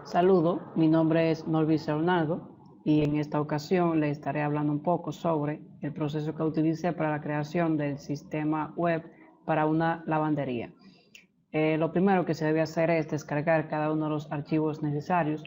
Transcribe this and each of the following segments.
Saludo, mi nombre es Norvis Leonardo y en esta ocasión le estaré hablando un poco sobre el proceso que utilicé para la creación del sistema web para una lavandería. Lo primero que se debe hacer es descargar cada uno de los archivos necesarios.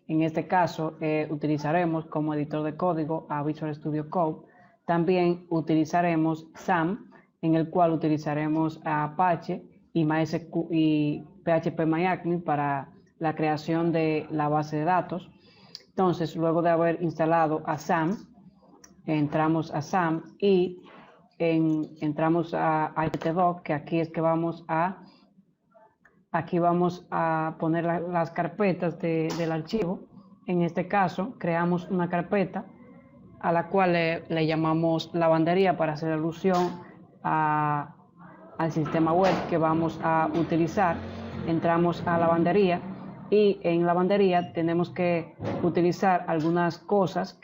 En este caso utilizaremos como editor de código a Visual Studio Code. También utilizaremos XAMPP, en el cual utilizaremos a Apache y MySQL y PHP-MyAdmin para la creación de la base de datos. Entonces, luego de haber instalado a XAMPP, entramos a XAMPP y entramos a htdoc, que aquí es que vamos a poner las carpetas del archivo. En este caso, creamos una carpeta a la cual le llamamos lavandería para hacer alusión al sistema web que vamos a utilizar. Entramos a lavandería y en lavandería tenemos que utilizar algunas cosas.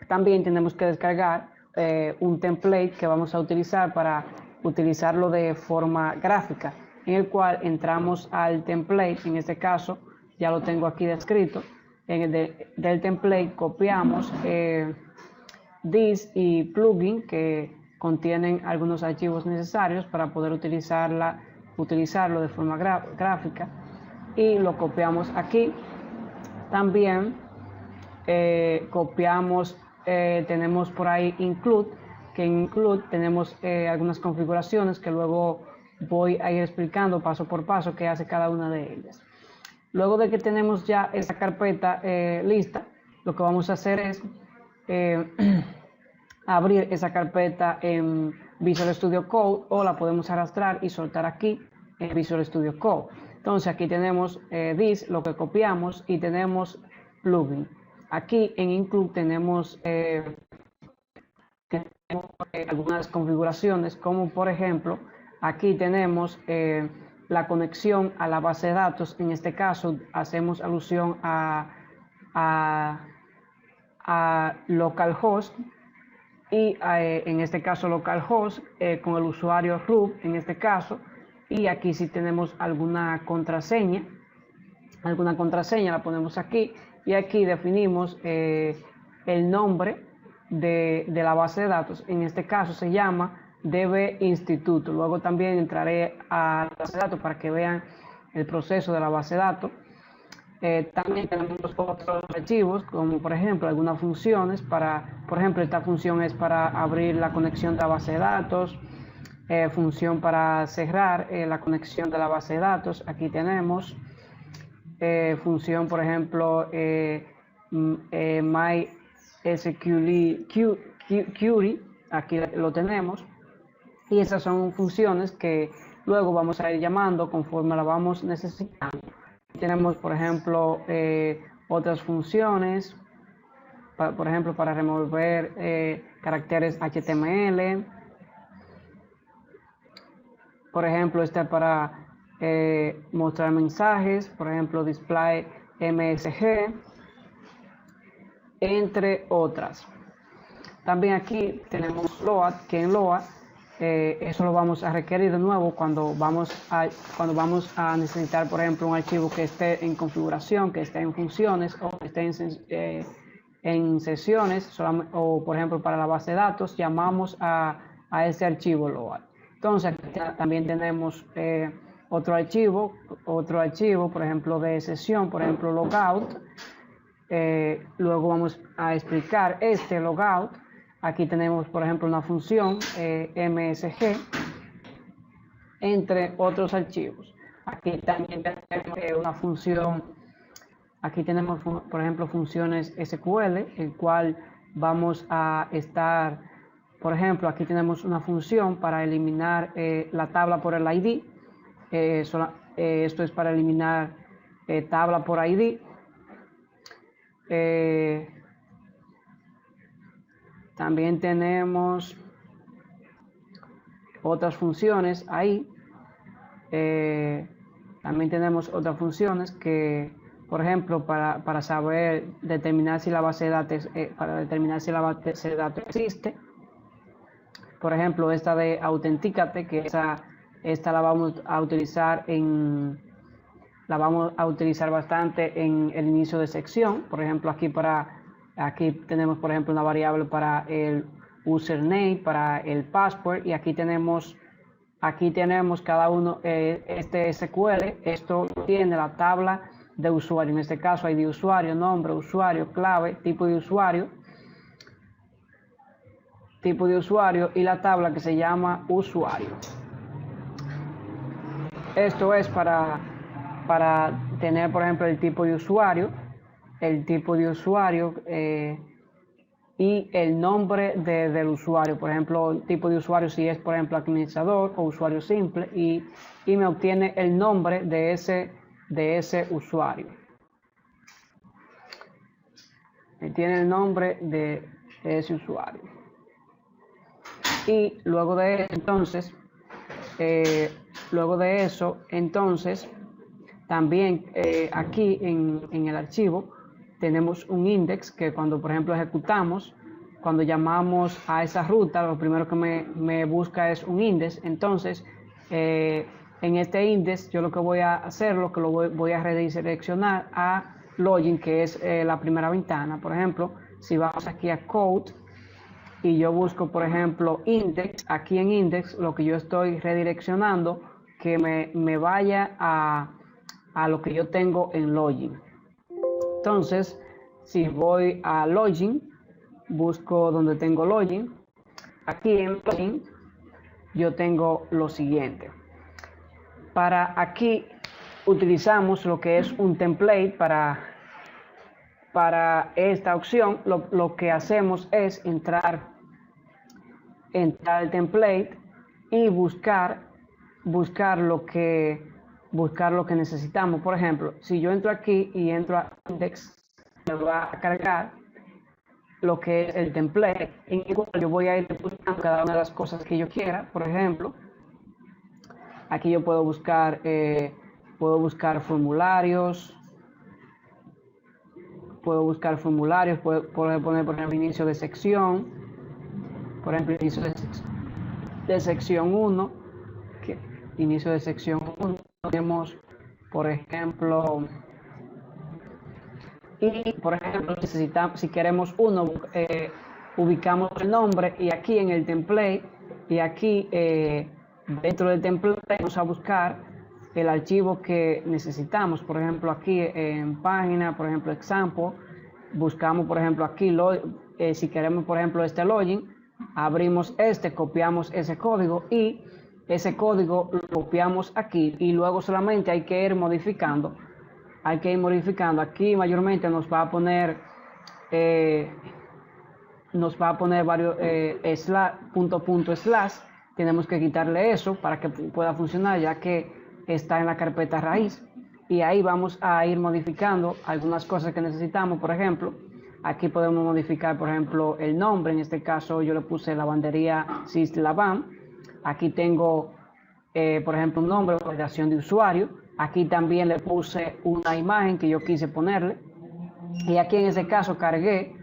También tenemos que descargar un template que vamos a utilizar para utilizarlo de forma gráfica, en el cual entramos al template. En este caso ya lo tengo aquí descrito. Del template copiamos this y plugin, que contienen algunos archivos necesarios para poder utilizarlo de forma gráfica, y lo copiamos aquí. También tenemos por ahí include, que en include tenemos algunas configuraciones que luego voy a ir explicando paso por paso qué hace cada una de ellas. Luego de que tenemos ya esa carpeta lista, lo que vamos a hacer es abrir esa carpeta en Visual Studio Code, o la podemos arrastrar y soltar aquí en Visual Studio Code. Entonces aquí tenemos this, lo que copiamos, y tenemos plugin. Aquí en include tenemos algunas configuraciones, como por ejemplo aquí tenemos la conexión a la base de datos. En este caso hacemos alusión a localhost, y en este caso localhost con el usuario root en este caso. Y aquí si tenemos alguna contraseña la ponemos aquí, y aquí definimos el nombre de la base de datos. En este caso se llama DB Instituto. Luego también entraré a la base de datos para que vean el proceso de la base de datos. También tenemos otros archivos, como por ejemplo algunas funciones por ejemplo, esta función es para abrir la conexión de la base de datos, función para cerrar la conexión de la base de datos. Aquí tenemos función, por ejemplo, MySQL aquí lo tenemos, y esas son funciones que luego vamos a ir llamando conforme la vamos necesitando. Tenemos, por ejemplo, otras funciones, por ejemplo, para remover caracteres HTML. Por ejemplo, esta es para mostrar mensajes, por ejemplo, display MSG, entre otras. También aquí tenemos load, que en load eso lo vamos a requerir de nuevo cuando vamos a necesitar, por ejemplo, un archivo que esté en configuración, que esté en funciones, o que esté en sesiones, o por ejemplo para la base de datos llamamos a ese archivo load. Entonces aquí también tenemos otro archivo, por ejemplo de sesión, por ejemplo logout. Luego vamos a explicar este logout. Aquí tenemos, por ejemplo, una función MSG, entre otros archivos. Aquí también tenemos una función, aquí tenemos, por ejemplo, funciones SQL, el cual vamos a estar, por ejemplo, aquí tenemos una función para eliminar la tabla por el ID. Esto es para eliminar tabla por ID. También tenemos otras funciones ahí. También tenemos otras funciones que, por ejemplo, para saber determinar si la base de datos, existe. Por ejemplo, esta de autentícate, que esta la vamos a utilizar en la vamos a utilizar bastante en el inicio de sección. Por ejemplo, aquí tenemos, por ejemplo, una variable para el username, para el password, y aquí tenemos cada uno, este SQL, esto tiene la tabla de usuario, en este caso ID usuario, nombre, usuario, clave, tipo de usuario y la tabla que se llama usuario. Esto es para tener, por ejemplo, el tipo de usuario y el nombre del usuario. Por ejemplo, el tipo de usuario si es, por ejemplo, administrador o usuario simple, y me obtiene el nombre de ese usuario. Me tiene el nombre de ese usuario. Y luego de eso, entonces, también aquí en el archivo tenemos un index que cuando, por ejemplo, ejecutamos, cuando llamamos a esa ruta, lo primero que me busca es un index. Entonces, en este index, yo lo que voy a hacer, voy a redireccionar a login, que es la primera ventana. Por ejemplo, si vamos aquí a code y yo busco, por ejemplo, index, aquí en index, lo que yo estoy redireccionando, que me vaya a lo que yo tengo en login. Entonces, si voy a login, busco donde tengo login. Aquí en login, yo tengo lo siguiente. Para aquí utilizamos lo que es un template para esta opción. Lo que hacemos es entrar al template y buscar lo que necesitamos. Por ejemplo, si yo entro aquí y entro a index, me va a cargar lo que es el template, en el cual yo voy a ir buscando cada una de las cosas que yo quiera. Por ejemplo, aquí yo puedo buscar formularios, puedo poner, por ejemplo, inicio de sección, por ejemplo, inicio de sección 1, inicio de sección 1, tenemos, por ejemplo, si queremos uno, ubicamos el nombre, y aquí en el template, y aquí dentro del template vamos a buscar el archivo que necesitamos. Por ejemplo, aquí en página, por ejemplo, example, buscamos, por ejemplo, aquí, si queremos, por ejemplo, este login, abrimos copiamos ese código, y ese código lo copiamos aquí, y luego solamente hay que ir modificando. Aquí mayormente nos va a poner varios slash. Tenemos que quitarle eso para que pueda funcionar, ya que está en la carpeta raíz, y ahí vamos a ir modificando algunas cosas que necesitamos. Por ejemplo, aquí podemos modificar, por ejemplo, el nombre. En este caso yo le puse lavandería Sislavan. Aquí tengo, por ejemplo, un nombre, validación de usuario. Aquí también le puse una imagen que yo quise ponerle, y aquí en ese caso cargué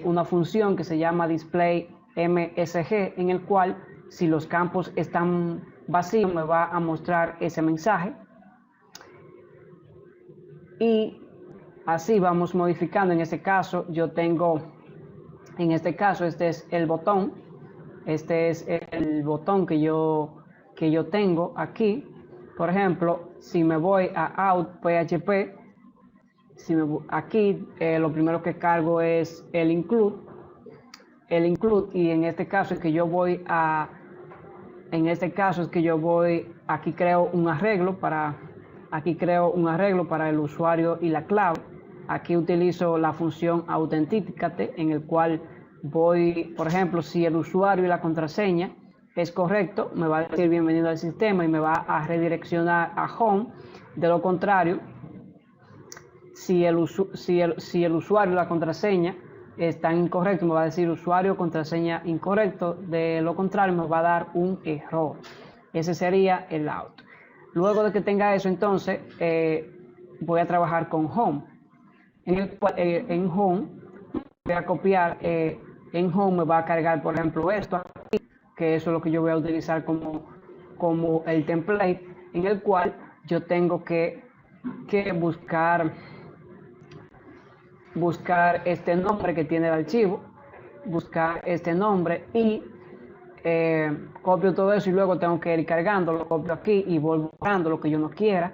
una función que se llama display msg, en el cual si los campos están vacíos me va a mostrar ese mensaje, y así vamos modificando. En este caso este es el botón, que yo tengo aquí. Por ejemplo, si me voy a out php, aquí lo primero que cargo es el include, y en este caso es que yo voy aquí creo un arreglo para el usuario y la clave. Aquí utilizo la función authenticate, en el cual voy, por ejemplo, si el usuario y la contraseña es correcto, me va a decir bienvenido al sistema y me va a redireccionar a home. De lo contrario, si el usuario y la contraseña están incorrectos, me va a decir usuario contraseña incorrecto. De lo contrario, me va a dar un error. Ese sería el out. Luego de que tenga eso, entonces voy a trabajar con home, en el cual en home voy a copiar, en home me va a cargar, por ejemplo, esto aquí, que eso es lo que yo voy a utilizar como el template, en el cual yo tengo que buscar este nombre que tiene el archivo, buscar este nombre y copio todo eso y luego tengo que ir cargando, lo copio aquí y voy borrando lo que yo no quiera,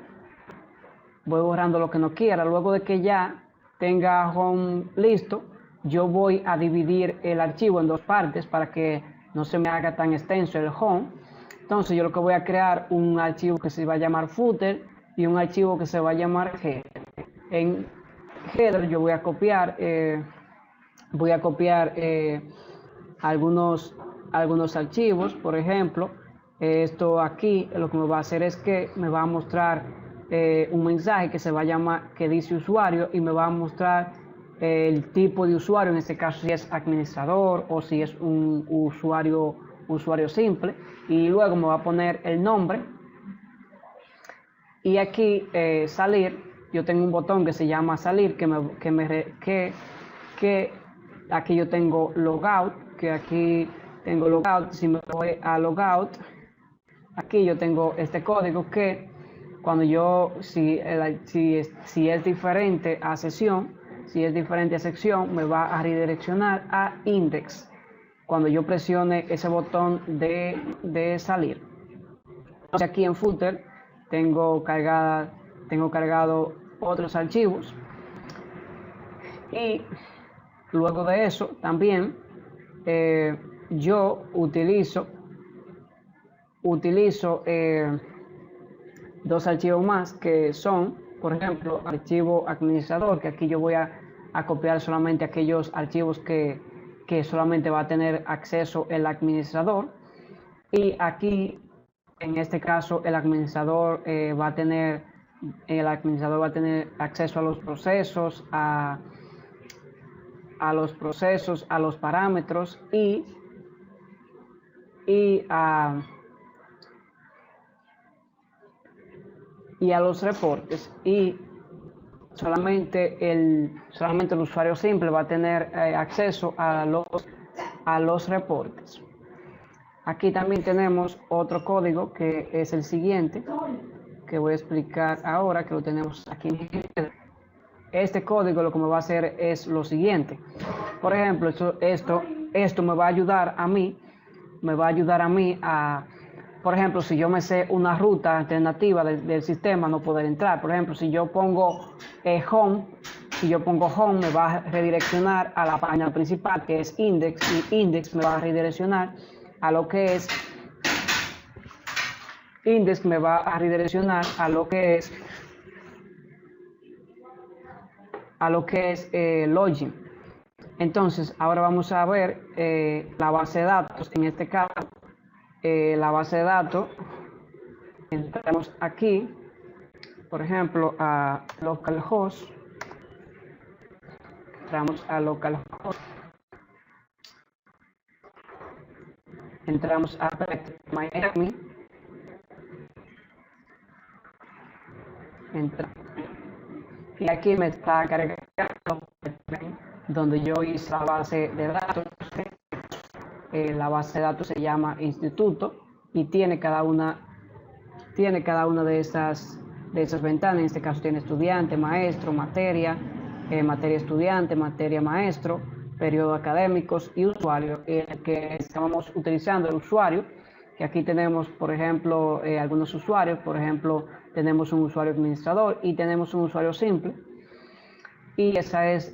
voy borrando lo que no quiera. Luego de que ya tenga home listo, yo voy a dividir el archivo en dos partes para que no se me haga tan extenso el home. Entonces yo lo que voy a crear un archivo que se va a llamar footer y un archivo que se va a llamar header. En header yo voy a copiar algunos archivos. Por ejemplo, esto aquí lo que me va a hacer es que me va a mostrar un mensaje que se va a llamar, que dice usuario, y me va a mostrar el tipo de usuario, en este caso si es administrador o si es un usuario simple, y luego me va a poner el nombre. Y aquí salir, yo tengo un botón que se llama salir, que aquí yo tengo logout, que aquí tengo logout. Si me voy a logout, aquí yo tengo este código que cuando yo, si es diferente a sesión, me va a redireccionar a index cuando yo presione ese botón de salir. Entonces aquí en footer tengo cargado otros archivos, y luego de eso también yo utilizo dos archivos más que son, por ejemplo, archivo administrador, que aquí yo voy a copiar solamente aquellos archivos que solamente va a tener acceso el administrador, y aquí en este caso el administrador va a tener acceso a los procesos, a los parámetros y a los reportes, y solamente el usuario simple va a tener acceso a los reportes. Aquí también tenemos otro código que es el siguiente, que voy a explicar ahora, que lo tenemos aquí. Este código lo que me va a hacer es lo siguiente. Por ejemplo, esto me va a ayudar a mí, por ejemplo, si yo me sé una ruta alternativa del sistema, no poder entrar. Por ejemplo, si yo pongo home, me va a redireccionar a la página principal, que es index, y index me va a redireccionar a lo que es login. Entonces ahora vamos a ver la base de datos. En este caso la base de datos, entramos aquí, por ejemplo, a localhost, entramos a Miami, y aquí me está cargando donde yo hice la base de datos. La base de datos se llama instituto y tiene cada una de esas ventanas. En este caso tiene estudiante, maestro, materia, materia estudiante, materia maestro, periodo académicos y usuario. El que estábamos utilizando, el usuario, que aquí tenemos, por ejemplo, algunos usuarios. Por ejemplo, tenemos un usuario administrador y tenemos un usuario simple, y esa es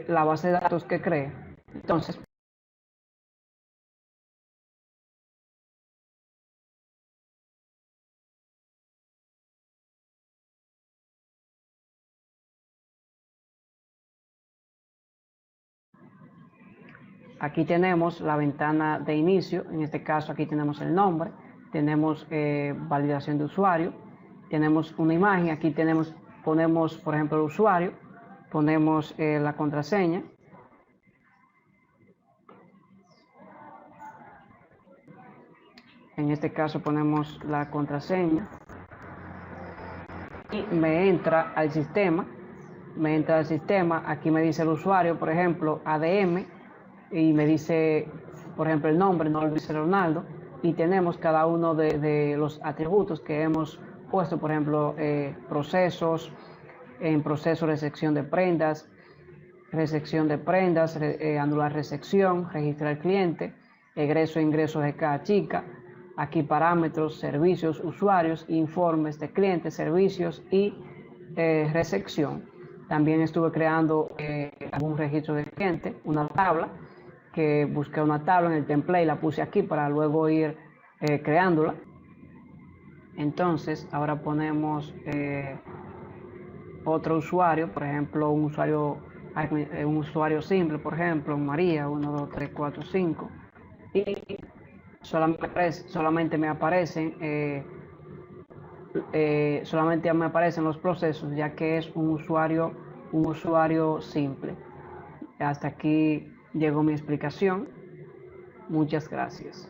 la base de datos que creé. Entonces, aquí tenemos la ventana de inicio. En este caso aquí tenemos el nombre, tenemos validación de usuario, tenemos una imagen. Aquí ponemos, por ejemplo, el usuario, ponemos la contraseña, en este caso ponemos la contraseña, y me entra al sistema. Aquí me dice el usuario, por ejemplo, ADM, y me dice, por ejemplo, el nombre, no lo dice Ronaldo, y tenemos cada uno de los atributos que hemos puesto, por ejemplo, procesos, en proceso de recepción de prendas, anular recepción, registrar cliente, egreso e ingreso de cada chica, aquí parámetros, servicios, usuarios, informes de clientes, servicios y recepción. También estuve creando algún registro de cliente, una tabla, que busqué una tabla en el template y la puse aquí para luego ir creándola. Entonces, ahora ponemos otro usuario, por ejemplo, un usuario simple, por ejemplo, María, 1, 2, 3, 4, 5, y solamente me aparecen los procesos, ya que es un usuario simple. Hasta aquí llegó mi explicación. Muchas gracias.